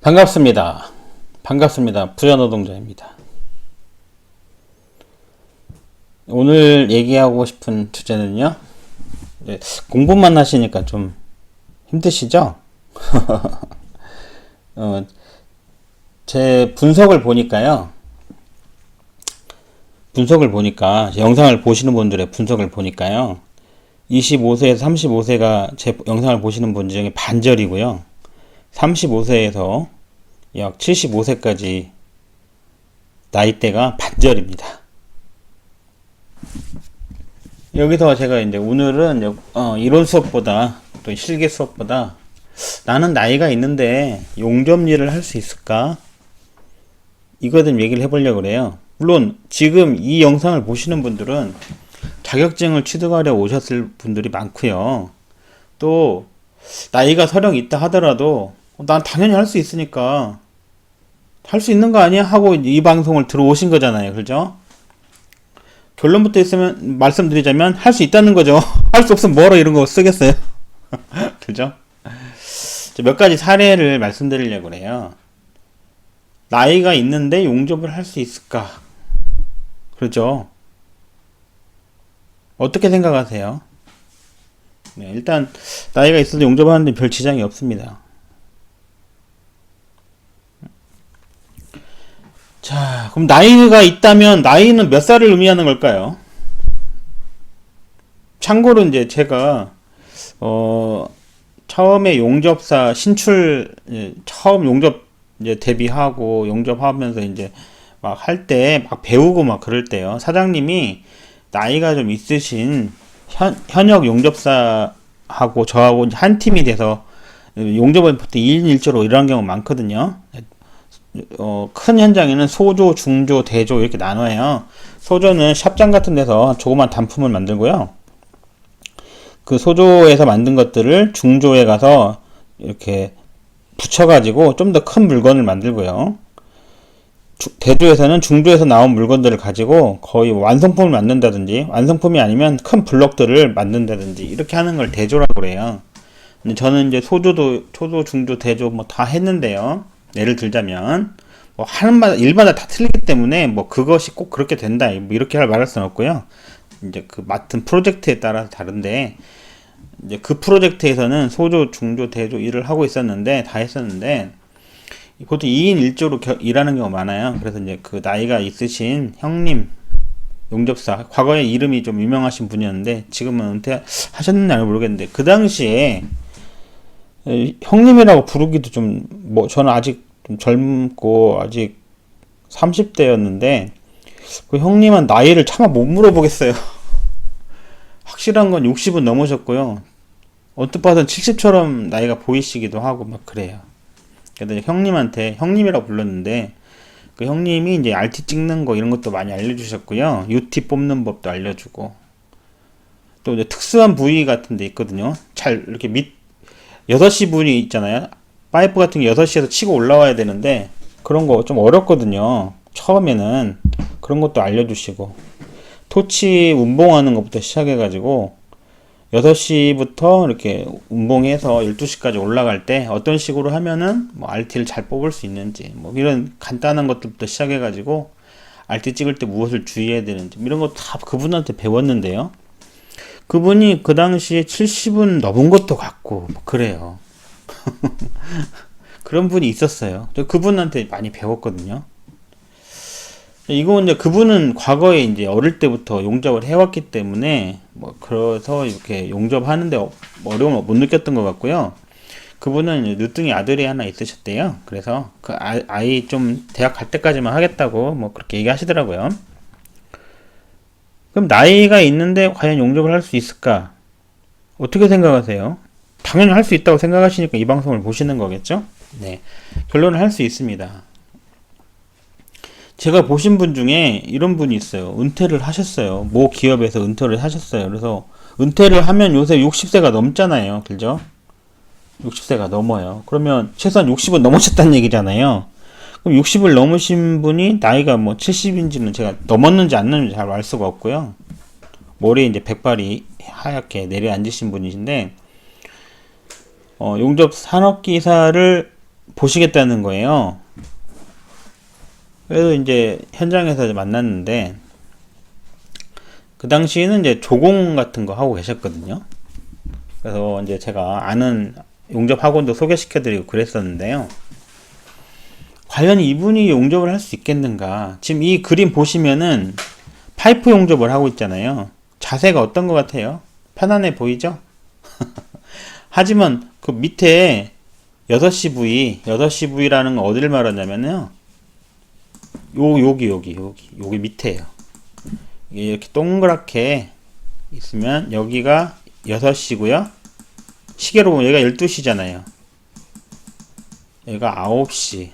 반갑습니다. 반갑습니다. 부자노동자입니다. 오늘 얘기하고 싶은 주제는요. 공부만 하시니까 좀 힘드시죠? 제 분석을 보니까요. 영상을 보시는 분들의 분석을 보니까요. 25세에서 35세가 제 영상을 보시는 분 중에 반절이고요. 35세에서 약 75세까지 나이대가 반절입니다. 여기서 제가 이제 오늘은 이론 수업보다 또 실기 수업보다 나는 나이가 있는데 용접 일을 할 수 있을까? 이거 좀 얘기를 해보려고 그래요. 물론 지금 이 영상을 보시는 분들은 자격증을 취득하려 오셨을 분들이 많고요. 또 나이가 서령 있다 하더라도 난 당연히 할 수 있으니까 할 수 있는 거 아니야? 하고 이 방송을 들어오신 거잖아요. 그죠? 결론부터 있으면 말씀드리자면 할 수 있다는 거죠. 할 수 없으면 뭐로 이런 거 쓰겠어요. 그죠? 몇 가지 사례를 말씀드리려고 그래요. 나이가 있는데 용접을 할 수 있을까? 그렇죠? 어떻게 생각하세요? 네, 일단 나이가 있어도 용접하는데 별 지장이 없습니다. 자, 그럼 나이가 있다면 나이는 몇 살을 의미하는 걸까요? 참고로 이제 제가 처음에 용접사 처음 용접 이제 데뷔하고 용접하면서 이제 막 할 때 막 배우고 막 그럴 때요. 사장님이 나이가 좀 있으신 현역 용접사하고 저하고 한 팀이 돼서 용접을 보통 2인 1조로 일하는 경우가 많거든요. 큰 현장에는 소조, 중조, 대조 이렇게 나눠요. 소조는 샵장 같은 데서 조그만 단품을 만들고요. 그 소조에서 만든 것들을 중조에 가서 이렇게 붙여가지고 좀 더 큰 물건을 만들고요. 대조에서는 중조에서 나온 물건들을 가지고 거의 완성품을 만든다든지 완성품이 아니면 큰 블럭들을 만든다든지 이렇게 하는 걸 대조라고 그래요. 근데 저는 이제 소조도 초조, 중조, 대조 뭐 다 했는데요. 예를 들자면 뭐 하는 일마다 다 틀리기 때문에 뭐 그것이 꼭 그렇게 된다 뭐 이렇게 말할 수는 없고요. 이제 그 맡은 프로젝트에 따라서 다른데 이제 그 프로젝트에서는 소조, 중조, 대조 일을 하고 있었는데 다 했었는데 보통 2인 1조로 일하는 경우가 많아요. 그래서 이제 그 나이가 있으신 형님 용접사 과거에 이름이 좀 유명하신 분이었는데 지금은 은퇴하셨는지 모르겠는데 그 당시에 형님이라고 부르기도 좀 뭐 저는 아직 좀 젊고 아직 30대였는데 그 형님은 나이를 차마 못 물어보겠어요. 확실한 건 60은 넘으셨고요. 언뜻 봐서는 70처럼 나이가 보이시기도 하고 막 그래요. 그래서 형님한테 형님이라고 불렀는데 그 형님이 이제 RT 찍는 거 이런 것도 많이 알려주셨고요. UT 뽑는 법도 알려주고 또 이제 특수한 부위 같은 데 있거든요. 잘 이렇게 6시 분이 있잖아요. 파이프 같은 게 6시에서 치고 올라와야 되는데 그런 거 좀 어렵거든요. 처음에는 그런 것도 알려주시고 토치 운봉하는 것부터 시작해가지고 6시부터 이렇게 운봉해서 12시까지 올라갈 때 어떤 식으로 하면은 뭐 RT를 잘 뽑을 수 있는지 뭐 이런 간단한 것들부터 시작해가지고 RT 찍을 때 무엇을 주의해야 되는지 이런 거 다 그분한테 배웠는데요. 그분이 그 당시에 70은 넘은 것도 같고 뭐 그래요. 그런 분이 있었어요. 저 그분한테 많이 배웠거든요. 이건 이제 그분은 과거에 이제 어릴 때부터 용접을 해왔기 때문에 뭐 그래서 이렇게 용접하는데 어려움을 못 느꼈던 것 같고요. 그분은 늦둥이 아들이 하나 있으셨대요. 그래서 그 아이 좀 대학 갈 때까지만 하겠다고 뭐 그렇게 얘기하시더라고요. 그럼 나이가 있는데 과연 용접을 할 수 있을까? 어떻게 생각하세요? 당연히 할 수 있다고 생각하시니까 이 방송을 보시는 거겠죠? 네. 결론은 할 수 있습니다. 제가 보신 분 중에 이런 분이 있어요. 은퇴를 하셨어요. 모 기업에서 은퇴를 하셨어요. 그래서 은퇴를 하면 요새 60세가 넘잖아요. 그죠? 60세가 넘어요. 그러면 최소한 60은 넘으셨다는 얘기잖아요. 그럼 60을 넘으신 분이 나이가 뭐 70인지는 제가 넘었는지 안 넘는지 잘 알 수가 없고요. 머리에 이제 백발이 하얗게 내려앉으신 분이신데 용접 산업기사를 보시겠다는 거예요. 그래서 이제 현장에서 만났는데, 그 당시에는 이제 조공 같은 거 하고 계셨거든요. 그래서 이제 제가 아는 용접 학원도 소개시켜드리고 그랬었는데요. 과연 이분이 용접을 할 수 있겠는가? 지금 이 그림 보시면은 파이프 용접을 하고 있잖아요. 자세가 어떤 것 같아요? 편안해 보이죠? 하지만 그 밑에 6시 부위, 6시 부위라는 건 어디를 말하냐면요. 여기 밑에요. 이렇게 동그랗게 있으면 여기가 6시고요. 시계로 보면 여기가 12시잖아요. 여기가 9시.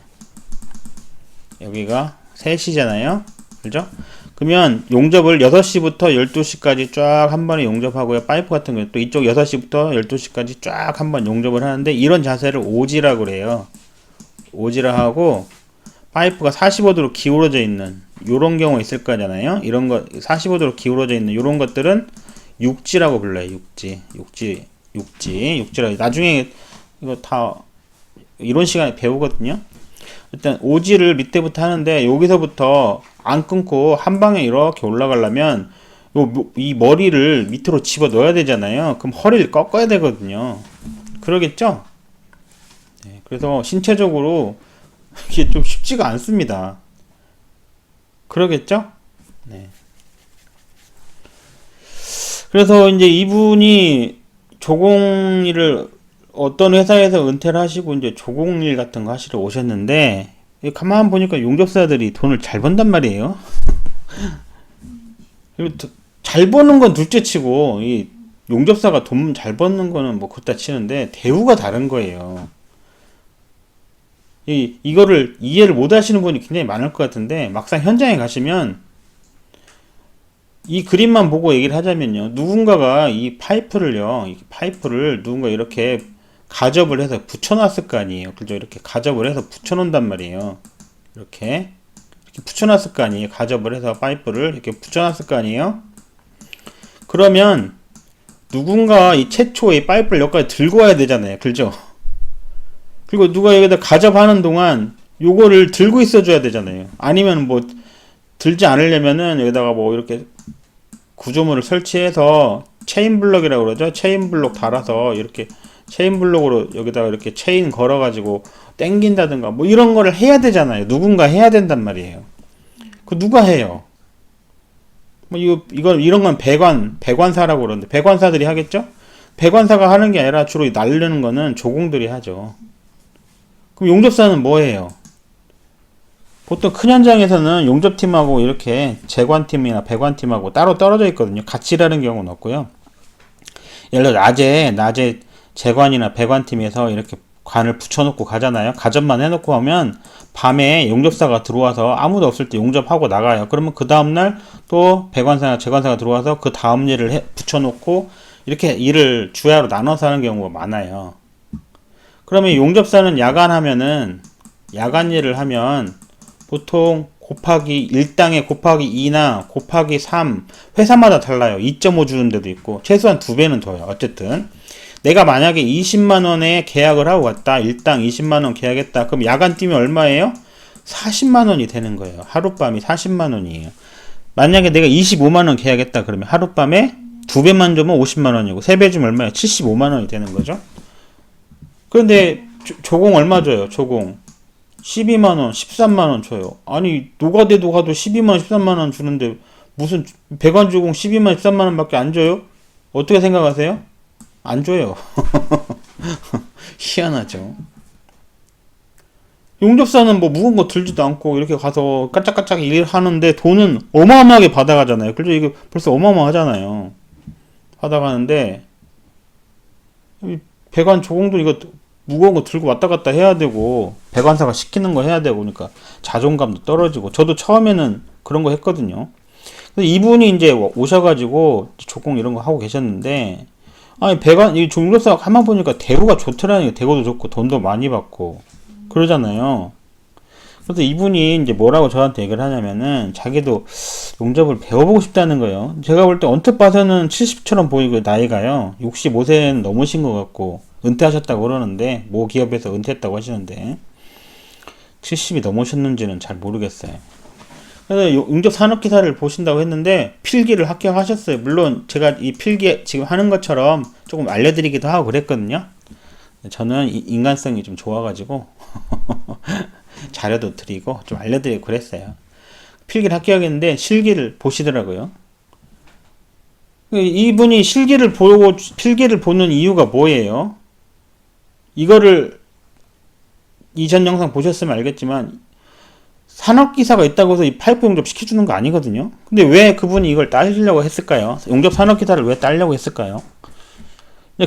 여기가 3시잖아요. 그죠? 그러면 용접을 6시부터 12시까지 쫙 한 번에 용접하고요. 파이프 같은 거 또 이쪽 6시부터 12시까지 쫙 한 번 용접을 하는데, 이런 자세를 오지라고 그래요. 오지라 하고, 파이프가 45도로 기울어져 있는 요런 경우 있을 거잖아요. 이런 거 45도로 기울어져 있는 요런 것들은 육지라고 불러요. 육지라고. 나중에 이거 다 이런 시간에 배우거든요. 일단 오지를 밑에부터 하는데, 여기서부터 안 끊고 한 방에 이렇게 올라가려면 이 머리를 밑으로 집어 넣어야 되잖아요. 그럼 허리를 꺾어야 되거든요. 그러겠죠? 네, 그래서 신체적으로 이게 좀 쉽지가 않습니다. 그러겠죠? 네. 그래서 이제 이분이 조공일을 어떤 회사에서 은퇴를 하시고 이제 조공일 같은 거 하시러 오셨는데, 가만 보니까 용접사들이 돈을 잘 번단 말이에요. 그리고 잘 버는 건 둘째 치고, 이 용접사가 돈 잘 버는 거는 뭐 그렇다 치는데 대우가 다른 거예요. 이거를 이해를 못 하시는 분이 굉장히 많을 것 같은데, 막상 현장에 가시면 이 그림만 보고 얘기를 하자면요, 누군가가 이 파이프를 누군가 이렇게 가접을 해서 붙여놨을 거 아니에요. 그죠? 이렇게 가접을 해서 붙여놓는단 말이에요. 이렇게 붙여놨을 거 아니에요. 가접을 해서 파이프를 이렇게 붙여놨을 거 아니에요. 그러면 누군가 이 최초의 파이프를 여기까지 들고 와야 되잖아요. 그죠? 그리고 누가 여기다 가접하는 동안 요거를 들고 있어 줘야 되잖아요. 아니면 뭐 들지 않으려면은 여기다가 뭐 이렇게 구조물을 설치해서 체인블럭이라고 그러죠. 체인블럭 달아서 이렇게 체인블럭으로 여기다가 이렇게 체인 걸어가지고 당긴다든가 뭐 이런 거를 해야 되잖아요. 누군가 해야 된단 말이에요. 그 누가 해요? 뭐 이런 건 배관사라고 그러는데, 배관사들이 하겠죠? 배관사가 하는 게 아니라 주로 날르는 거는 조공들이 하죠. 그럼 용접사는 뭐 해요? 보통 큰 현장에서는 용접팀하고 이렇게 제관팀이나 배관팀하고 따로 떨어져 있거든요. 같이 일하는 경우는 없고요. 예를 들어 낮에 제관이나 배관팀에서 이렇게 관을 붙여놓고 가잖아요. 가접만 해놓고 하면 밤에 용접사가 들어와서 아무도 없을 때 용접하고 나가요. 그러면 그 다음날 또 배관사나 제관사가 들어와서 그 다음 일을 붙여놓고 이렇게 일을 주야로 나눠서 하는 경우가 많아요. 그러면 용접사는 야간 일을 하면 보통 곱하기 1당에 곱하기 2나 곱하기 3, 회사마다 달라요. 2.5 주는 데도 있고 최소한 2배는 더요. 어쨌든 내가 만약에 20만원에 계약을 하고 갔다. 1당 20만원 계약했다. 그럼 야간 뛰면 얼마예요? 40만원이 되는 거예요. 하룻밤이 40만원이에요. 만약에 내가 25만원 계약했다. 그러면 하룻밤에 2배만 주면 50만원이고 3배 주면 얼마예요? 75만원이 되는 거죠. 그런데 조공 얼마 줘요? 조공 12만원, 13만원 줘요. 아니 노가대도 가도 12만원, 13만원 주는데 무슨 배관조공 12만원, 13만원 밖에 안 줘요? 어떻게 생각하세요? 안 줘요. 희한하죠. 용접사는 뭐 무거운 거 들지도 않고 이렇게 가서 까짝까짝 일하는데 돈은 어마어마하게 받아가잖아요. 그죠? 이거 벌써 어마어마하잖아요. 받아가는데 배관 조공도 이거 무거운 거 들고 왔다 갔다 해야 되고 배관사가 시키는 거 해야 되고 그러니까 자존감도 떨어지고, 저도 처음에는 그런 거 했거든요. 이분이 이제 오셔가지고 조공 이런 거 하고 계셨는데, 아니 이 용접사 가만 보니까 대우가 좋더라니까. 대우도 좋고 돈도 많이 받고 그러잖아요. 그래서 이분이 이제 뭐라고 저한테 얘기를 하냐면은 자기도 용접을 배워보고 싶다는 거예요. 제가 볼 때 언뜻 봐서는 70처럼 보이고 나이가요 65세는 넘으신 것 같고 은퇴하셨다고 그러는데, 모 기업에서 은퇴했다고 하시는데, 70이 넘으셨는지는 잘 모르겠어요. 그래서 용접 산업기사를 보신다고 했는데 필기를 합격하셨어요. 물론 제가 이 필기 지금 하는 것처럼 조금 알려드리기도 하고 그랬거든요. 저는 인간성이 좀 좋아가지고 자료도 드리고 좀 알려드리고 그랬어요. 필기를 합격했는데 실기를 보시더라고요. 이분이 실기를 보고 필기를 보는 이유가 뭐예요? 이거를 이전 영상 보셨으면 알겠지만 산업기사가 있다고 해서 이 파이프 용접 시켜주는 거 아니거든요. 근데 왜 그분이 이걸 따려고 했을까요? 용접 산업기사를 왜 따려고 했을까요?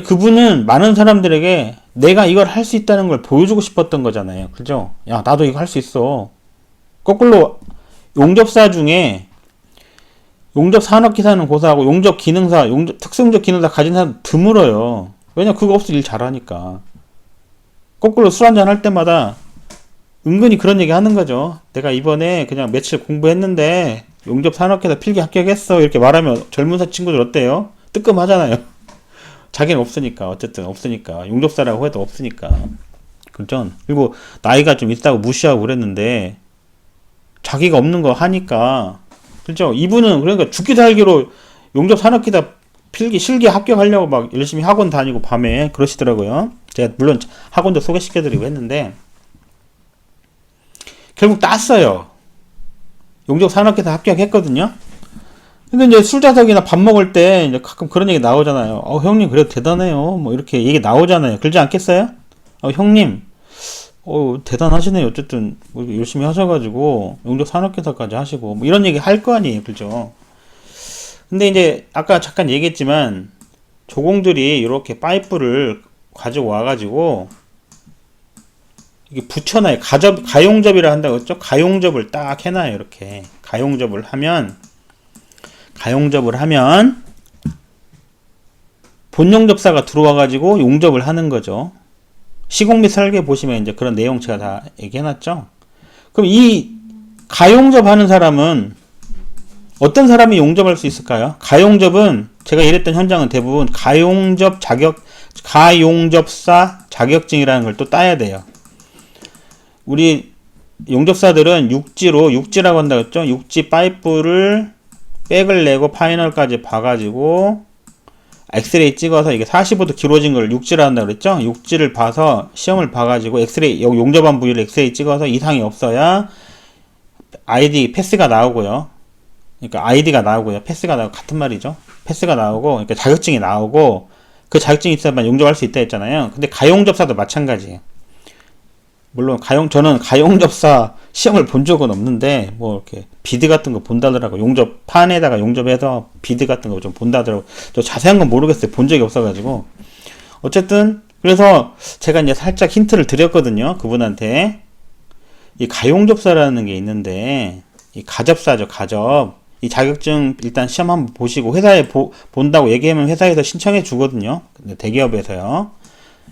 그분은 많은 사람들에게 내가 이걸 할 수 있다는 걸 보여주고 싶었던 거잖아요. 그죠? 야, 나도 이거 할 수 있어. 거꾸로 용접사 중에 용접 산업기사는 고사하고 용접 기능사, 특수용접 기능사 가진 사람 드물어요. 왜냐면 그거 없어 일 잘하니까. 거꾸로 술 한잔 할 때마다 은근히 그런 얘기 하는 거죠. 내가 이번에 그냥 며칠 공부했는데 용접 산업기사 필기 합격했어. 이렇게 말하면 젊은 친구들 어때요? 뜨끔하잖아요. 자기는 없으니까. 어쨌든 없으니까. 용접사라고 해도 없으니까. 그죠? 그리고 나이가 좀 있다고 무시하고 그랬는데 자기가 없는 거 하니까. 그죠? 이분은 그러니까 죽기 살기로 용접 산업기사 필기 실기 합격하려고 막 열심히 학원 다니고 밤에 그러시더라고요. 제가 물론 학원도 소개시켜드리고 했는데 결국 땄어요. 용접 산업기사 합격했거든요. 근데 이제 술자석이나 밥 먹을 때 이제 가끔 그런 얘기 나오잖아요. 형님 그래도 대단해요. 뭐 이렇게 얘기 나오잖아요. 그러지 않겠어요? 형님, 대단하시네요. 어쨌든 열심히 하셔가지고 용접 산업기사까지 하시고 뭐 이런 얘기 할 거 아니에요. 그죠? 근데 이제 아까 잠깐 얘기했지만 조공들이 이렇게 파이프를 가지고 와가지고 이게 붙여놔요. 가용접이라 한다고 했죠? 가용접을 딱 해놔요. 이렇게 가용접을 하면 본용접사가 들어와가지고 용접을 하는 거죠. 시공 및 설계 보시면 이제 그런 내용 제가 다 얘기해놨죠. 그럼 이 가용접 하는 사람은 어떤 사람이 용접할 수 있을까요? 가용접은 제가 일했던 현장은 대부분 가용접사 자격증이라는 걸 또 따야 돼요. 우리 용접사들은 육지라고 한다고 했죠? 육지 파이프를 백을 내고 파이널까지 봐가지고 엑스레이 찍어서 이게 45도 길어진 걸 육지라 한다고 그랬죠? 육지를 봐서 시험을 봐가지고 엑스레이 여기 용접한 부위를 엑스레이 찍어서 이상이 없어야 아이디 패스가 나오고요. 그러니까 아이디가 나오고요. 패스가 나오고 같은 말이죠. 패스가 나오고 그러니까 자격증이 나오고 그 자격증이 있어야만 용접할 수 있다 했잖아요. 근데 가용접사도 마찬가지예요. 물론 저는 가용접사 시험을 본 적은 없는데 뭐 이렇게 비드 같은 거 본다더라고. 용접 판에다가 용접해서 비드 같은 거 좀 본다더라고. 저 자세한 건 모르겠어요. 본 적이 없어가지고. 어쨌든 그래서 제가 이제 살짝 힌트를 드렸거든요. 그분한테 이 가용접사라는 게 있는데 이 가접사죠. 가접. 이 자격증 일단 시험 한번 보시고 회사에 본다고 얘기하면 회사에서 신청해 주거든요. 대기업에서요.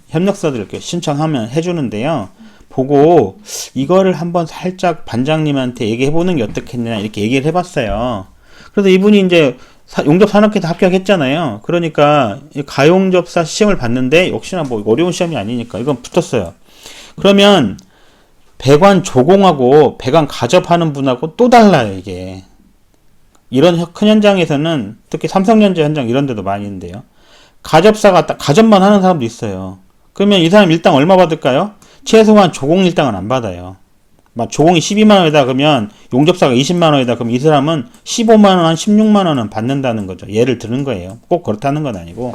협력사들 이렇게 신청하면 해주는데요. 보고 이거를 한번 살짝 반장님한테 얘기해보는 게 어떻겠냐 이렇게 얘기를 해봤어요. 그래서 이분이 이제 용접 산업기사 합격했잖아요. 그러니까 가용접사 시험을 봤는데 역시나 뭐 어려운 시험이 아니니까 이건 붙었어요. 그러면 배관 조공하고 배관 가접하는 분하고 또 달라요. 이게 이런 큰 현장에서는 특히 삼성전자 현장 이런 데도 많이 있는데요. 가접사가 딱 가접만 하는 사람도 있어요. 그러면 이 사람 일당 얼마 받을까요? 최소한 조공 일당은 안 받아요. 막 조공이 12만원이다 그러면 용접사가 20만원이다 그럼 이 사람은 15만원, 16만원은 받는다는 거죠. 예를 드는 거예요. 꼭 그렇다는 건 아니고.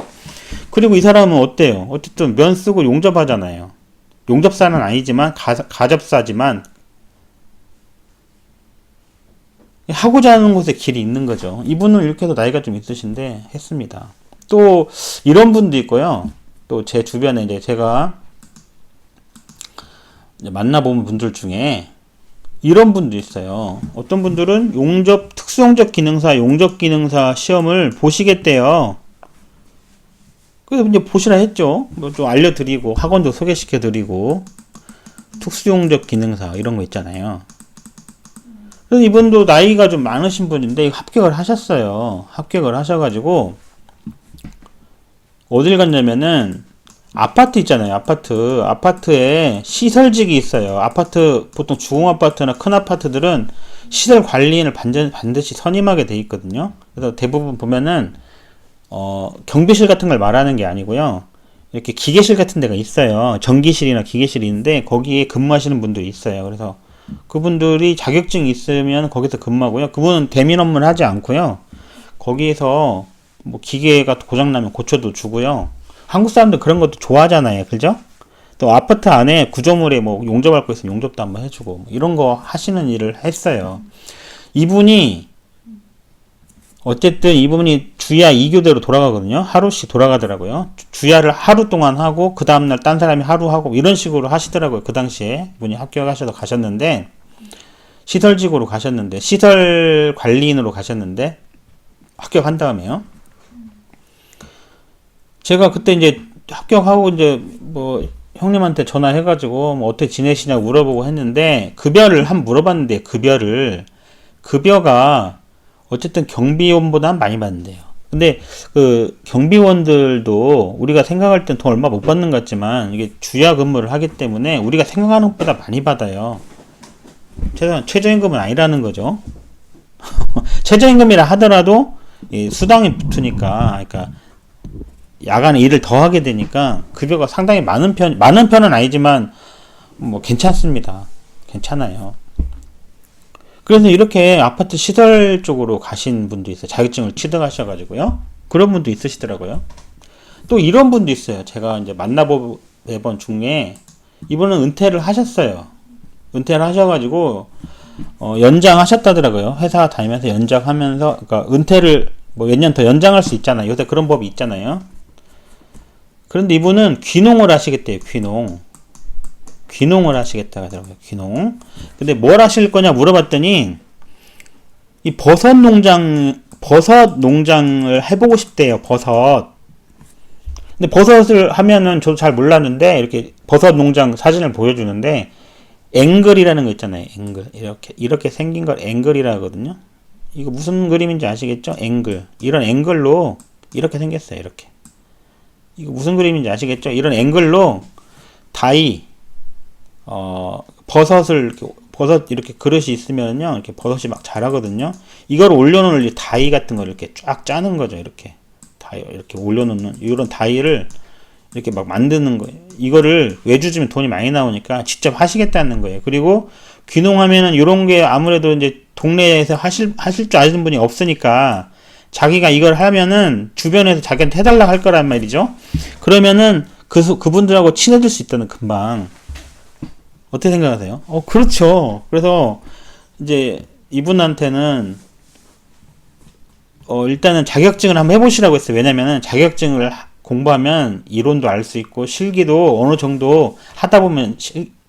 그리고 이 사람은 어때요? 어쨌든 면 쓰고 용접하잖아요. 용접사는 아니지만 가접사지만 하고자 하는 곳에 길이 있는 거죠. 이분은 이렇게 해서 나이가 좀 있으신데 했습니다. 또 이런 분도 있고요. 또 제 주변에 이제 제가 만나본 분들 중에 이런 분도 있어요. 어떤 분들은 특수용접 기능사 시험을 보시겠대요. 그래서 이제 보시라 했죠. 뭐 좀 알려드리고 학원도 소개시켜드리고 특수용접 기능사 이런 거 있잖아요. 그래서 이분도 나이가 좀 많으신 분인데 합격을 하셨어요. 합격을 하셔가지고 어딜 갔냐면은 아파트 있잖아요. 아파트에 시설직이 있어요. 아파트, 보통 중앙아파트나 큰 아파트들은 시설 관리인을 반드시 선임하게 돼 있거든요. 그래서 대부분 보면은, 경비실 같은 걸 말하는 게 아니고요. 이렇게 기계실 같은 데가 있어요. 전기실이나 기계실이 있는데, 거기에 근무하시는 분들이 있어요. 그래서 그분들이 자격증이 있으면 거기서 근무하고요. 그분은 대면 업무를 하지 않고요. 거기에서 뭐 기계가 고장나면 고쳐도 주고요. 한국 사람들 그런 것도 좋아하잖아요. 그죠? 또 아파트 안에 구조물에 뭐 용접할 거 있으면 용접도 한번 해주고 뭐 이런 거 하시는 일을 했어요. 이분이 어쨌든 이분이 주야 2교대로 돌아가거든요. 하루씩 돌아가더라고요. 주야를 하루 동안 하고 그 다음날 딴 사람이 하루 하고 이런 식으로 하시더라고요. 그 당시에 이분이 합격하셔서 가셨는데 시설직으로 가셨는데 시설 관리인으로 가셨는데 합격한 다음에요. 제가 그때 이제 합격하고 이제 뭐 형님한테 전화해가지고 뭐 어떻게 지내시냐고 물어보고 했는데 급여를 한번 물어봤는데 급여가 어쨌든 경비원보다 많이 받는데요. 근데 그 경비원들도 우리가 생각할 땐 돈 얼마 못 받는 것 같지만 이게 주야 근무를 하기 때문에 우리가 생각하는 것보다 많이 받아요. 최저임금은 아니라는 거죠. 최저임금이라 하더라도 이 수당이 붙으니까 그러니까 야간에 일을 더 하게 되니까 급여가 상당히 많은 편은 아니지만 뭐 괜찮습니다. 괜찮아요. 그래서 이렇게 아파트 시설 쪽으로 가신 분도 있어요. 자격증을 취득하셔가지고요. 그런 분도 있으시더라고요. 또 이런 분도 있어요. 제가 이제 만나본 중에 이분은 은퇴를 하셨어요. 은퇴를 하셔가지고 연장하셨다더라고요. 회사 다니면서 연장하면서 그러니까 은퇴를 뭐 몇 년 더 연장할 수 있잖아요. 요새 그런 법이 있잖아요. 그런데 이분은 귀농을 하시겠대요. 귀농을 하시겠다 하더라고요. 귀농. 근데 뭘 하실 거냐 물어봤더니 이 버섯 농장을 해보고 싶대요. 버섯. 근데 버섯을 하면은 저도 잘 몰랐는데 이렇게 버섯 농장 사진을 보여주는데 앵글이라는 거 있잖아요. 앵글. 이렇게 생긴 걸 앵글이라 하거든요. 이거 무슨 그림인지 아시겠죠? 앵글. 이런 앵글로 이렇게 생겼어요. 이렇게. 이거 무슨 그림인지 아시겠죠? 이런 앵글로 버섯 이렇게 그릇이 있으면요. 이렇게 버섯이 막 자라거든요. 이걸 올려놓을 다이 같은 걸 이렇게 쫙 짜는 거죠. 이렇게. 이렇게 올려놓는, 이런 다이를 이렇게 막 만드는 거예요. 이거를 외주 주면 돈이 많이 나오니까 직접 하시겠다는 거예요. 그리고 귀농하면은 이런 게 아무래도 이제 동네에서 하실 줄 아시는 분이 없으니까 자기가 이걸 하면은 주변에서 자기한테 해달라 할 거란 말이죠. 그러면은 그분들하고 친해질 수 있다는 금방. 어떻게 생각하세요? 그렇죠. 그래서 이제 이분한테는 일단은 자격증을 한번 해보시라고 했어요. 왜냐면은 자격증을 공부하면 이론도 알 수 있고 실기도 어느 정도 하다 보면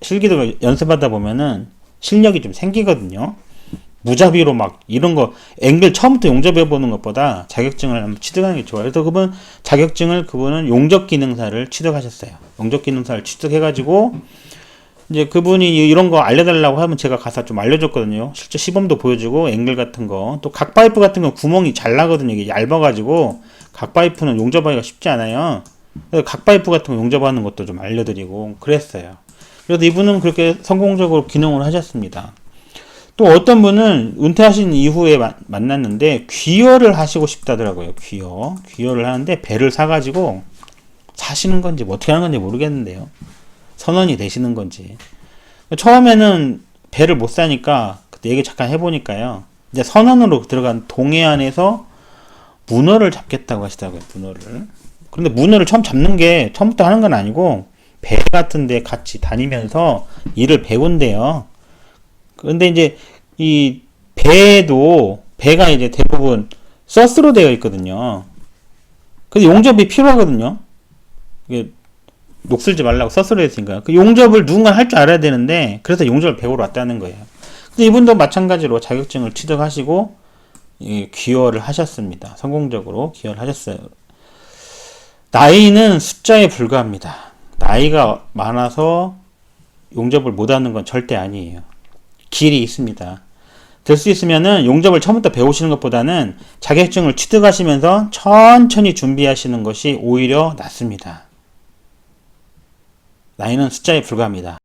실기도 연습하다 보면은 실력이 좀 생기거든요. 무자비로 막 이런 거 앵글 처음부터 용접해 보는 것보다 자격증을 한번 취득하는 게 좋아요. 그래서 그분은 용접 기능사를 취득하셨어요. 용접 기능사를 취득해가지고 이제 그분이 이런 거 알려달라고 하면 제가 가서 좀 알려줬거든요. 실제 시범도 보여주고 앵글 같은 거 또 각파이프 같은 거 구멍이 잘 나거든요. 이게 얇아가지고 각파이프는 용접하기가 쉽지 않아요. 그래서 각파이프 같은 거 용접하는 것도 좀 알려드리고 그랬어요. 그래서 이분은 그렇게 성공적으로 귀농을 하셨습니다. 또 어떤 분은 은퇴하신 이후에 만났는데 귀여를 하시고 싶다더라고요. 귀여를 하는데 배를 사가지고 사시는 건지 뭐 어떻게 하는 건지 모르겠는데요. 선원이 되시는 건지. 처음에는 배를 못 사니까 그때 얘기 잠깐 해보니까요. 이제 선원으로 들어간 동해안에서 문어를 잡겠다고 하시더라고요. 문어를. 그런데 문어를 처음부터 하는 건 아니고 배 같은 데 같이 다니면서 일을 배운대요. 그런데 이제 이 배가 이제 대부분 서스로 되어 있거든요. 근데 용접이 필요하거든요. 이게 녹슬지 말라고 서스로 했으니까 그 용접을 누군가 할 줄 알아야 되는데 그래서 용접을 배우러 왔다는 거예요. 근데 이분도 마찬가지로 자격증을 취득하시고 귀여를 하셨습니다. 성공적으로 귀여를 하셨어요. 나이는 숫자에 불과합니다. 나이가 많아서 용접을 못하는 건 절대 아니에요. 길이 있습니다. 될 수 있으면은 용접을 처음부터 배우시는 것보다는 자격증을 취득하시면서 천천히 준비하시는 것이 오히려 낫습니다. 나이는 숫자에 불과합니다.